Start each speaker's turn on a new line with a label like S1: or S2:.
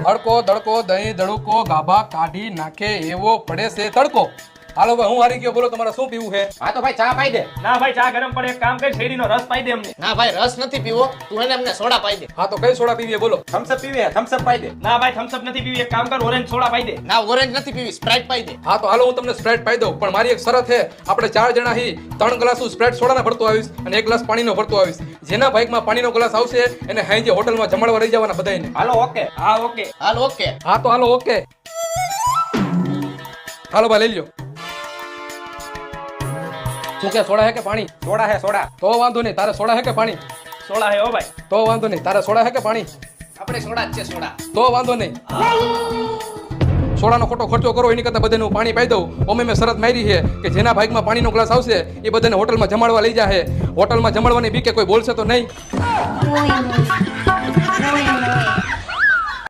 S1: હડકો દડકો દહીં દડુકો ગાભા કાઢી નાખે એવો પડે છે તડકો. હાલો ભાઈ, હું હારી ગયો. બોલો તમારે શું પીવું છે?
S2: હા તો ભાઈ ચા પાઈ દે.
S3: ના ભાઈ ચા ગરમ પડે, એક કામ કર શેરડીનો રસ પાઈ દે અમને.
S4: ના ભાઈ રસ નથી પીવો, તું એને અમને સોડા પાઈ દે.
S1: હા તો કઈ સોડા પીવી બોલો?
S2: થમ્સઅપ પીવે, થમ્સઅપ પાઈ દે.
S3: ના ભાઈ થમ્સઅપ નથી પીવી, એક કામ કર ઓરેન્જ સોડા પાઈ દે.
S4: ના ઓરેન્જ નથી પીવી, સ્પ્રાઇટ પાઈ દે.
S1: હા તો હાલો હું તમને સ્પ્રાઇટ પાઈ દઉં, પણ મારી એક શરત છે. આપણે 4 જણા હી 3 ગ્લાસ હું સ્પ્રાઇટ સોડાના ભરતો આવીશ અને 1 ગ્લાસ પાણીનો ભરતો આવીશ. જેના બાઇકમાં પાણીનો ગ્લાસ આવશે એને હાંજે હોટલમાં જમાડવા લઈ જવાના બધાયને.
S2: Hello okay.
S3: હા ઓકે.
S4: હાલ ઓકે.
S1: હા તો હાલો ઓકે. હાલો ભાઈ લઈ લ્યો. શું કે સોડા હે કે પાણી?
S2: સોડા હે સોડા.
S1: તો વાંધો નહીં. તારે સોડા હે કે પાણી?
S3: સોડા હે હો ભાઈ.
S1: તો વાંધો નહીં. તારે સોડા હે કે પાણી?
S4: આપણે સોડા જ છે સોડા.
S1: તો વાંધો નહીં. સોડાનો ખોટો ખર્ચો કરો એની કરતા બધાને હું પાણી પાઈ દઉં. ઓમે મેં શરત મારી છે કે જેના ભાગમાં પાણીનો ગ્લાસ આવશે એ બધાને હોટલમાં જમાડવા લઈ જાહે. હોટલમાં જમાડવાની બીકે કોઈ બોલશે તો નહીં.
S5: Muy, muy. Muy, muy.